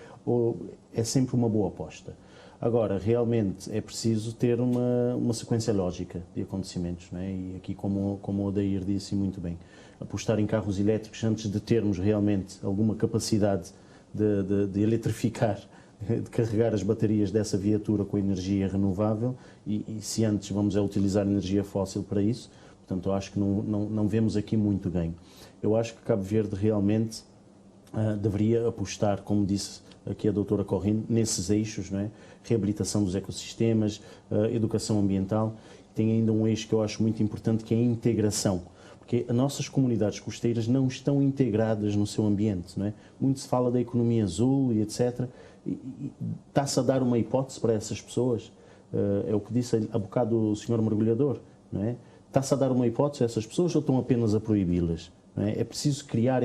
é sempre uma boa aposta. Agora, realmente, é preciso ter uma sequência lógica de acontecimentos, não é? E aqui, como o Odair disse muito bem, apostar em carros elétricos antes de termos realmente alguma capacidade de eletrificar, de carregar as baterias dessa viatura com energia renovável e se antes vamos a utilizar energia fóssil para isso, portanto, eu acho que não vemos aqui muito ganho. Eu acho que Cabo Verde realmente deveria apostar, como disse aqui a doutora Corrine, nesses eixos, não é? Reabilitação dos ecossistemas, educação ambiental. Tem ainda um eixo que eu acho muito importante, que é a integração. Porque as nossas comunidades costeiras não estão integradas no seu ambiente, não é? Muito se fala da economia azul e etc. Está-se a dar uma hipótese para essas pessoas? É o que disse há bocado o senhor mergulhador, não é? Está-se a dar uma hipótese a essas pessoas ou estão apenas a proibi-las? Não é? É preciso criar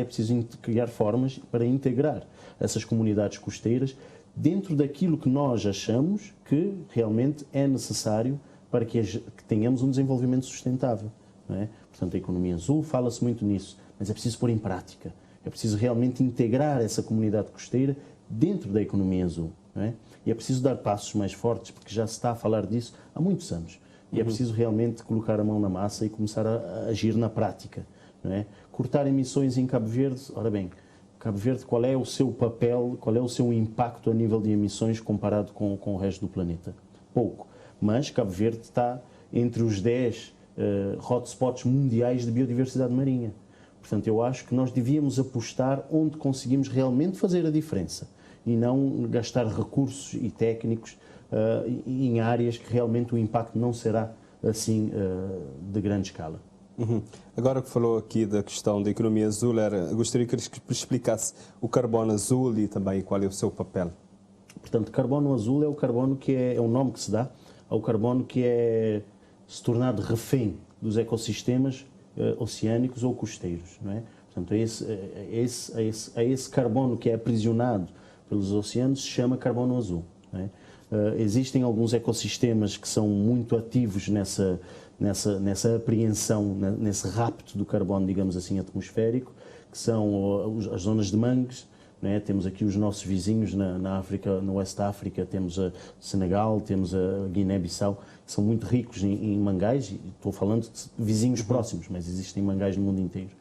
formas para integrar essas comunidades costeiras dentro daquilo que nós achamos que realmente é necessário para que tenhamos um desenvolvimento sustentável. Não é? Portanto, a economia azul, fala-se muito nisso, mas é preciso pôr em prática. É preciso realmente integrar essa comunidade costeira dentro da economia azul. Não é? E é preciso dar passos mais fortes, porque já se está a falar disso há muitos anos. E é preciso realmente colocar a mão na massa e começar a agir na prática. Não é? Cortar emissões em Cabo Verde, ora bem, Cabo Verde, qual é o seu papel, qual é o seu impacto a nível de emissões comparado com o resto do planeta? Pouco. Mas Cabo Verde está entre os 10 hotspots mundiais de biodiversidade marinha. Portanto, eu acho que nós devíamos apostar onde conseguimos realmente fazer a diferença e não gastar recursos e técnicos em áreas que realmente o impacto não será assim de grande escala. Agora que falou aqui da questão da economia azul, gostaria que explicasse o carbono azul e também qual é o seu papel. Portanto, carbono azul é o carbono que é o nome que se dá ao carbono que é se tornar refém dos ecossistemas oceânicos ou costeiros, não é? Portanto, esse carbono que é aprisionado pelos oceanos se chama carbono azul. Não é? Existem alguns ecossistemas que são muito ativos nessa apreensão, nesse rapto do carbono, digamos assim, atmosférico, que são as zonas de mangues. Não é? Temos aqui os nossos vizinhos na África, no Oeste da África, temos a Senegal, temos a Guiné-Bissau, que são muito ricos em mangais, e estou falando de vizinhos próximos, mas existem mangais no mundo inteiro.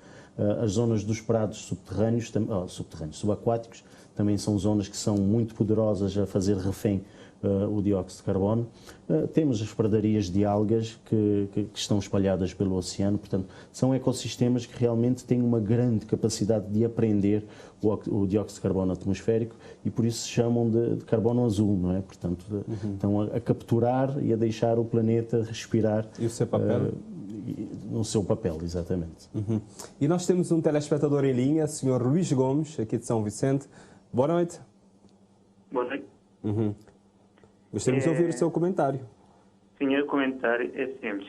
As zonas dos prados subaquáticos, também são zonas que são muito poderosas a fazer refém o dióxido de carbono. Temos as pradarias de algas que estão espalhadas pelo oceano, portanto, são ecossistemas que realmente têm uma grande capacidade de apreender o dióxido de carbono atmosférico e por isso se chamam de carbono azul, não é? Portanto, estão a capturar e a deixar o planeta respirar. E o seu papel? No seu papel, exatamente. E nós temos um telespectador em linha, o Sr. Luís Gomes, aqui de São Vicente. Boa noite. Boa noite. Gostaríamos de ouvir o seu comentário. Sim, o comentário é simples.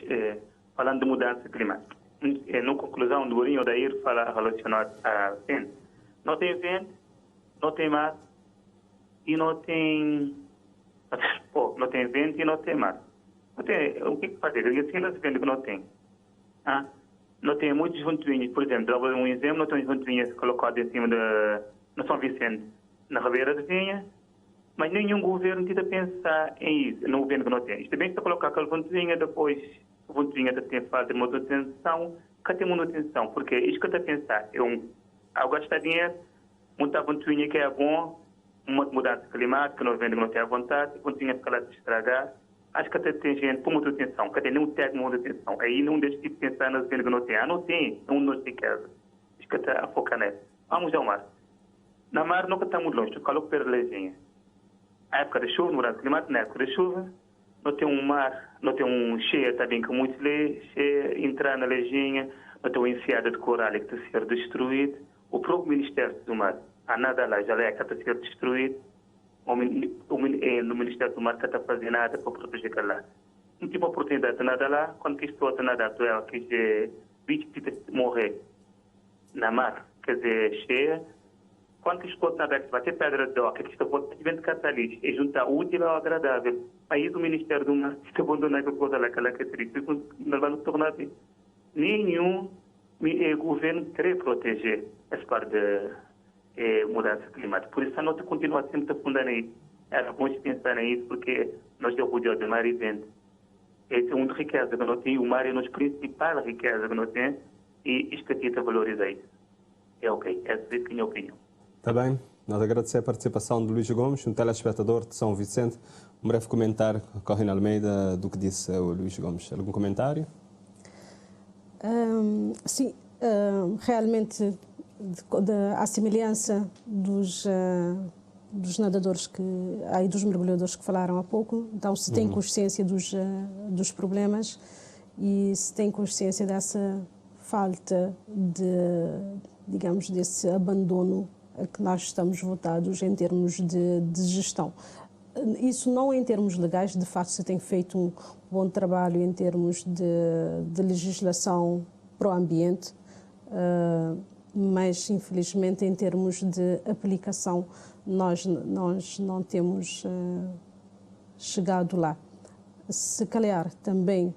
Falando de mudança climática. Na conclusão do Ourinho Odair fala relacionado a vento. Não tem vento, não tem mar e não tem... não tem vento e não tem mar. Não tem, o que fazer? E assim não se vende que não tem. Não tem muitos ventoinhos. Por exemplo, dá um exemplo, não tem ventoinhas colocadas em cima de São Vicente, na Ribeira de Vinha, mas nenhum governo tenta pensar em isso, no governo que não tem. Isto bem que está a colocar aquela ventoinha, depois a ventoinha tem falta de manutenção, que tem manutenção, porque isto que está a pensar é ao gastar dinheiro, montar a ventoinha que é bom, uma mudança climática, não vende que não tem a vontade, a ventoinha fica lá a se estragar. Acho que até tem gente por manutenção, que até nenhum técnico de manutenção. Aí não deixa de pensar nas vendas que não tem. Não tem, não nos tem casa. Acho que está a focar nessa. Vamos ao mar. Na mar nunca está muito longe, coloca pela leginha. A época de chuva, mudança climática, na época de chuva, não tem um mar, não tem um cheia também que muito cheia, entrar na leginha, não tem uma enseada de coral que está a ser destruído. O próprio Ministério do Mar, a nada lá já é que está a ser destruído. No Ministério do Mar que está a fazer nada para proteger aquilo lá. Não tive a oportunidade de nadar lá, quando quis estou a nadar, quis bicho que morrer na mar, quer dizer, cheia. Quando estou a nadar, vai ter pedra de oca, que está vendo catalista, e juntar o útil ao agradável. Aí o Ministério do Mar está abandonando aquela coisa lá, aquela que é triste, não vai nos tornar bem. Nenhum governo quer proteger essa parte de mudança climática. Por isso, a nota continua sempre afundando aí. Era bom pensar nisso, porque nós temos o de mar e vento. Essa é uma riqueza que nós temos, o mar é a nossa principal riqueza que nós temos, e isto aqui está valorizado isso. É ok, essa é a minha opinião. Está bem, nós agradecemos a participação de Luís Gomes, um telespectador de São Vicente. Um breve comentário, Corrine Almeida, do que disse o Luís Gomes. Algum comentário? Sim, realmente, à semelhança dos nadadores e dos mergulhadores que falaram há pouco. Então, se tem consciência dos problemas e se tem consciência dessa falta digamos, desse abandono a que nós estamos votados em termos de gestão. Isso não em termos legais, de facto se tem feito um bom trabalho em termos de legislação para o ambiente, mas infelizmente em termos de aplicação nós não temos chegado lá. Se calhar também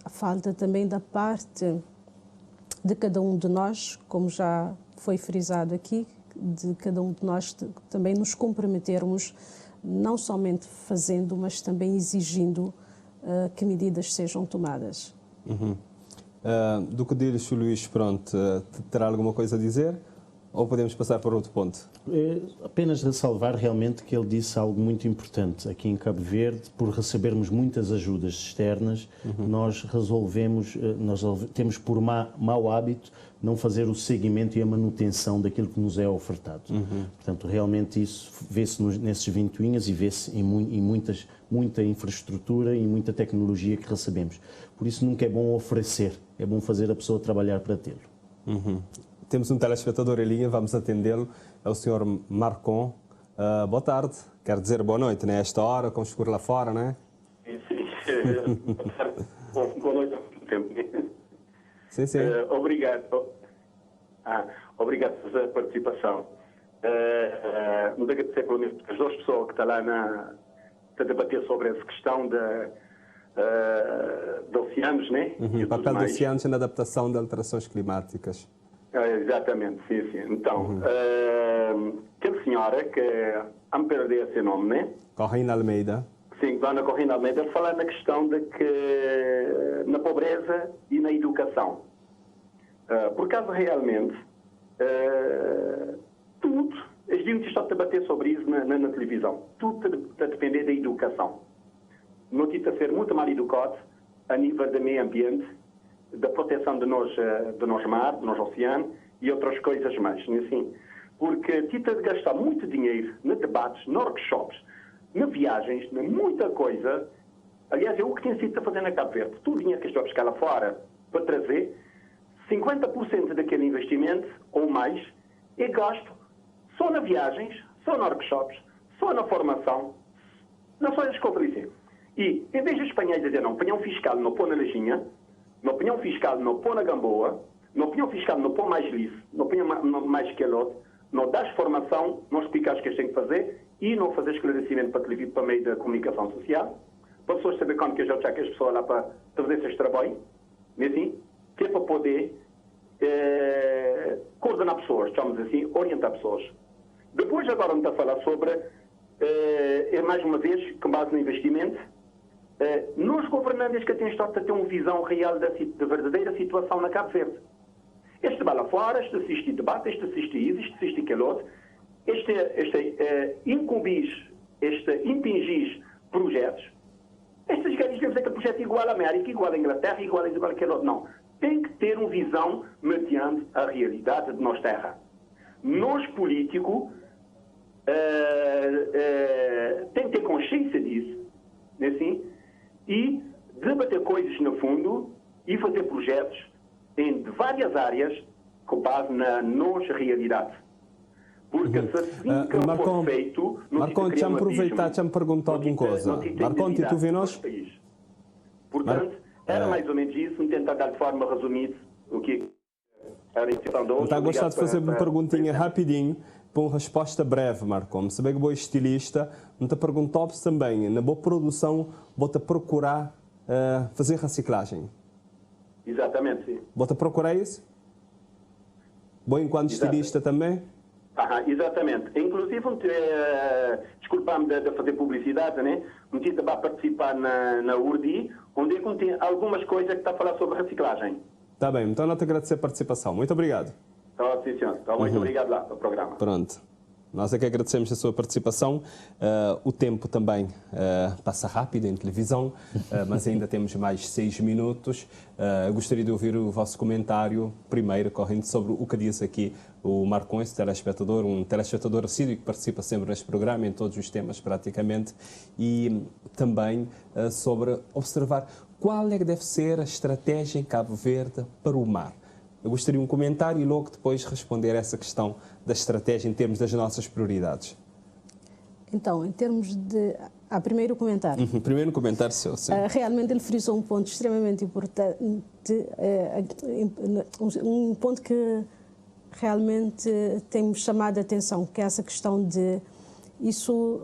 a falta também da parte de cada um de nós, como já foi frisado aqui, de cada um de nós também nos comprometermos, não somente fazendo, mas também exigindo que medidas sejam tomadas. Do que diz o Luís, pronto, terá alguma coisa a dizer? Ou podemos passar para outro ponto? Apenas ressalvar realmente que ele disse algo muito importante. Aqui em Cabo Verde, por recebermos muitas ajudas externas, nós temos por mau hábito não fazer o seguimento e a manutenção daquilo que nos é ofertado. Portanto, realmente isso vê-se nesses ventoinhas e vê-se em muita infraestrutura e muita tecnologia que recebemos. Por isso nunca é bom oferecer, é bom fazer a pessoa trabalhar para tê-lo. Temos um telespectador em linha, vamos atendê-lo. É o Sr. Marcon. Boa tarde. Quer dizer boa noite, né? Esta hora, com o escuro lá fora, né? Sim. Boa noite ao mesmo tempo. Sim. Obrigado. Obrigado pela participação. Muito agradecer pelas duas pessoas que estão lá a debater sobre essa questão de oceanos, né? O papel dos oceanos na adaptação de alterações climáticas. Exatamente, sim. Então, aquela senhora que me perder esse nome, né? Corrina Almeida. Sim, Dona Corrina Almeida, fala na questão de que na pobreza e na educação. Por acaso, realmente, tudo, as gente está a debater sobre isso na televisão, tudo está a depender da educação. Não tem a ser muito mal educado a nível do meio ambiente, da proteção de nós mar, de nós oceano e outras coisas mais, assim. Porque tenta de gastar muito dinheiro em debates, em workshops, em viagens, em muita coisa. Aliás, é o que tem sido a fazer na Cabo Verde. Todo o dinheiro que estou a buscar lá fora para trazer, 50% daquele investimento ou mais é gasto só nas viagens, só nos workshops, só na formação, não só as coisas. E, em vez de espanhóis dizer não, opinião fiscal não pôr na lejinha, na opinião fiscal não pôr na gamboa, na opinião fiscal não pôr mais liso, na opinião mais que outro, não dás formação, não explicas o que eles têm que fazer e não fazer esclarecimento para meio da comunicação social, para as pessoas saberem quando que já que as pessoas lá para fazer esses trabalhos, assim, que é para poder coordenar pessoas, chamamos assim, orientar pessoas. Depois agora vamos a falar sobre, mais uma vez, com base no investimento, nós governantes que têm estado a ter uma visão real da verdadeira situação na Cabo Verde. Este vai lá fora, este assiste debate, este assiste isso, este assiste aquele outro, este incumbis, este impingis projetos. Estes gajos devem dizer que o projeto é igual à América, igual à Inglaterra, igual àquele outro. Não. Tem que ter uma visão mediante a realidade de nossa terra. Nós, políticos, tem que ter consciência disso, assim, e debater coisas no fundo e fazer projetos em várias áreas com base na nossa realidade. Porque se assim que for feito... Marcon, deixa-me aproveitar, deixa-me perguntar alguma coisa. Marcon, tu vê-nos? Portanto, era mais ou menos isso, tentar dar de forma resumida o que era a intenção de hoje. Está a gostar de fazer uma perguntinha rapidinho, para uma resposta breve, Marcon. Se bem que boa estilista, me te perguntou-se também, na boa produção, vou-te procurar fazer reciclagem. Exatamente, sim. Vou-te procurar isso? Bom, enquanto estilista também? Exatamente. Inclusive, desculpa-me de fazer publicidade, né? Um dia para participar na URDI, onde eu contém algumas coisas que está a falar sobre reciclagem. Está bem, então não te agradecer a participação. Muito obrigado. Sim, senhor. Muito obrigado lá pelo programa. Pronto. Nós é que agradecemos a sua participação. O tempo também passa rápido em televisão, mas ainda temos mais 6 minutos. Gostaria de ouvir o vosso comentário, primeiro, correndo sobre o que diz aqui o Marcões, um telespectador assíduo que participa sempre neste programa, em todos os temas praticamente, e também sobre observar qual é que deve ser a estratégia em Cabo Verde para o mar. Eu gostaria de um comentário e logo depois responder a essa questão da estratégia em termos das nossas prioridades. Então, em termos de... primeiro comentário. Primeiro comentário seu, sim. Realmente ele frisou um ponto extremamente importante, um ponto que realmente tem-me chamado a atenção, que é essa questão de...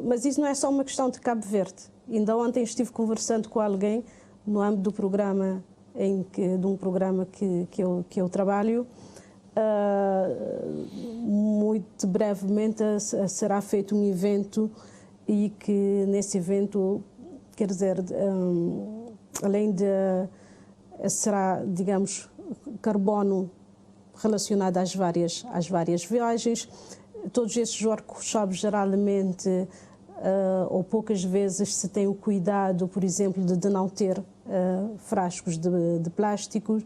Mas isso não é só uma questão de Cabo Verde. Ainda ontem estive conversando com alguém no âmbito do programa, de um programa que eu trabalho. Muito brevemente será feito um evento e que nesse evento, quer dizer, além de será, digamos, carbono relacionado às várias viagens, todos esses workshops geralmente ou poucas vezes se tem o cuidado, por exemplo, de não ter frascos de plástico.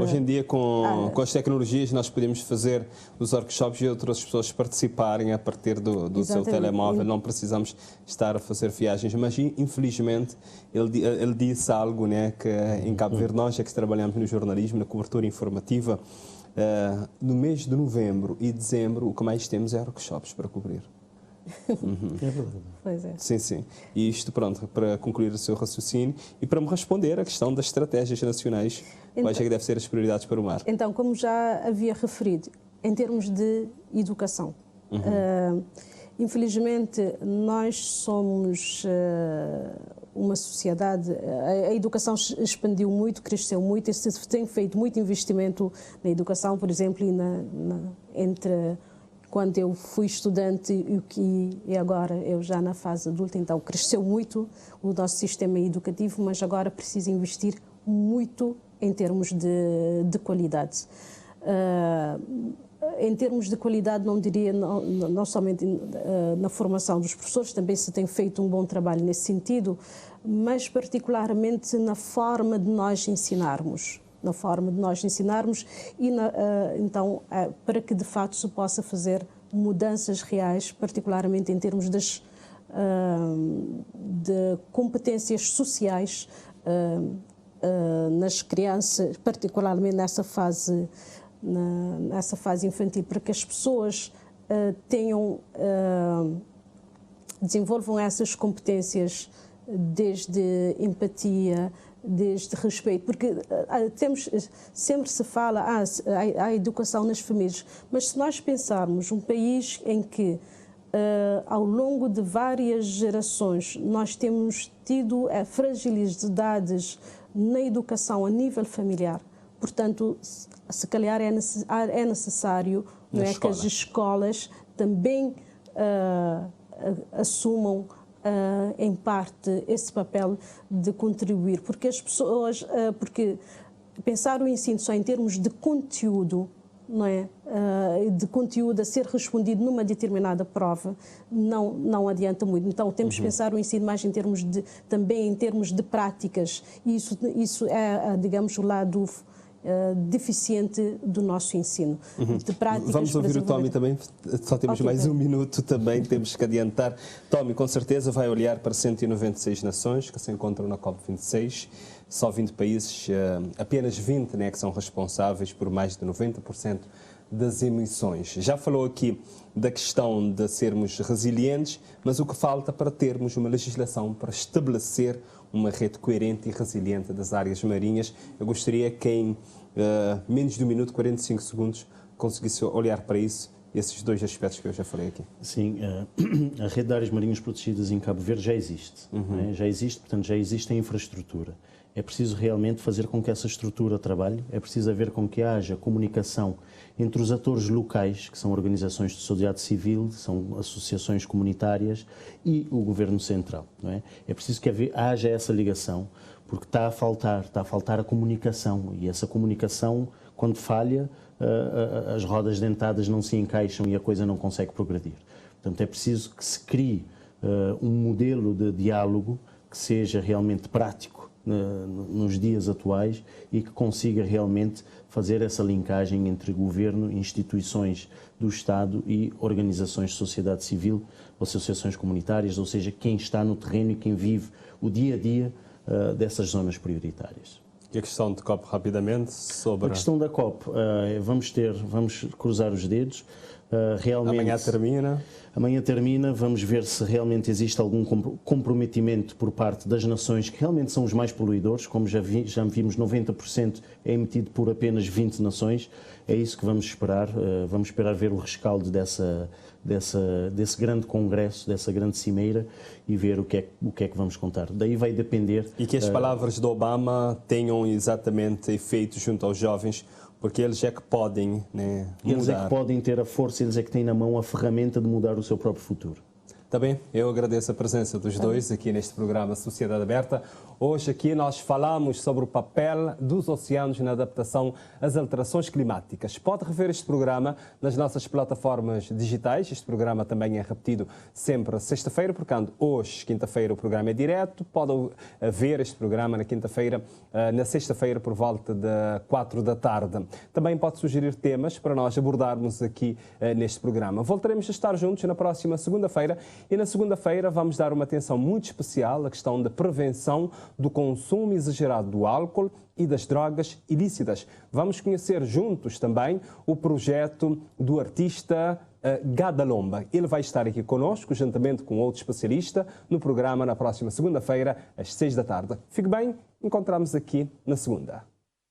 Hoje em dia, com as tecnologias, nós podemos fazer os workshops e outras pessoas participarem a partir do seu telemóvel. Não precisamos estar a fazer viagens. Mas, infelizmente, ele disse algo, né, que em Cabo Verde, nós é que trabalhamos no jornalismo, na cobertura informativa, no mês de novembro e dezembro, o que mais temos é workshops para cobrir. É verdade. Pois é. Sim, sim. E isto, pronto, para concluir o seu raciocínio e para me responder à questão das estratégias nacionais, quais é que devem ser as prioridades para o mar? Então, como já havia referido, em termos de educação, infelizmente nós somos uma sociedade, a educação expandiu muito, cresceu muito, e se tem feito muito investimento na educação, por exemplo, entre quando eu fui estudante e agora eu já na fase adulta, então cresceu muito o nosso sistema educativo, mas agora precisa investir muito em termos de qualidade. Em termos de qualidade, não diria não somente na formação dos professores, também se tem feito um bom trabalho nesse sentido, mas particularmente na forma de nós ensinarmos. Então, para que de fato se possa fazer mudanças reais, particularmente em termos de competências sociais nas crianças, particularmente nessa fase infantil, para que as pessoas desenvolvam essas competências desde empatia, desde respeito, porque sempre se fala a educação nas famílias, mas se nós pensarmos um país em que ao longo de várias gerações nós temos tido fragilidades na educação a nível familiar, portanto, se calhar é necessário que as escolas também assumam em parte esse papel de contribuir, porque as pessoas, porque pensar o ensino só em termos de conteúdo, não é, de conteúdo a ser respondido numa determinada prova, não adianta muito. Então temos que pensar o ensino mais também em termos de práticas, e isso é, digamos, o lado deficiente do nosso ensino. De práticas. Vamos ouvir o Tommy também, só temos mais um minuto também, temos que adiantar. Tommy, com certeza vai olhar para 196 nações que se encontram na COP26, só 20 países, apenas 20 que são responsáveis por mais de 90% das emissões. Já falou aqui da questão de sermos resilientes, mas o que falta para termos uma legislação para estabelecer uma rede coerente e resiliente das áreas marinhas. Eu gostaria que em menos de 1 minuto, 45 segundos, conseguisse olhar para isso, esses dois aspectos que eu já falei aqui. Sim, a rede de áreas marinhas protegidas em Cabo Verde já existe. Já existe, portanto, já existe a infraestrutura. É preciso realmente fazer com que essa estrutura trabalhe, é preciso haver com que haja comunicação entre os atores locais, que são organizações de sociedade civil, são associações comunitárias, e o Governo Central. Não é? É preciso que haja essa ligação, porque está a faltar a comunicação, e essa comunicação, quando falha, as rodas dentadas não se encaixam e a coisa não consegue progredir. Portanto, é preciso que se crie um modelo de diálogo que seja realmente prático, nos dias atuais e que consiga realmente fazer essa linkagem entre governo, instituições do Estado e organizações de sociedade civil, associações comunitárias, ou seja, quem está no terreno e quem vive o dia a dia dessas zonas prioritárias. E a questão de COP, rapidamente, sobre... A questão da COP, vamos cruzar os dedos. Realmente, Amanhã termina, vamos ver se realmente existe algum comprometimento por parte das nações que realmente são os mais poluidores, como já vimos, 90% é emitido por apenas 20 nações. É isso que vamos esperar ver o rescaldo desse grande congresso, dessa grande cimeira e ver o que é que vamos contar. Daí vai depender... E que as palavras de Obama tenham exatamente efeito junto aos jovens, porque eles é que podem, né, mudar. Eles é que podem ter a força, eles é que têm na mão a ferramenta de mudar o seu próprio futuro. Está bem, eu agradeço a presença dos dois aqui neste programa Sociedade Aberta. Hoje aqui nós falamos sobre o papel dos oceanos na adaptação às alterações climáticas. Pode rever este programa nas nossas plataformas digitais. Este programa também é repetido sempre sexta-feira, portanto, hoje, quinta-feira, o programa é direto. Pode ver este programa na quinta-feira, na sexta-feira, por volta de 4 da tarde. Também pode sugerir temas para nós abordarmos aqui neste programa. Voltaremos a estar juntos na próxima segunda-feira. E na segunda-feira vamos dar uma atenção muito especial à questão da prevenção do consumo exagerado do álcool e das drogas ilícitas. Vamos conhecer juntos também o projeto do artista Gadalomba. Ele vai estar aqui conosco, juntamente com outro especialista, no programa na próxima segunda-feira, às 6 da tarde. Fique bem, encontramos aqui na segunda.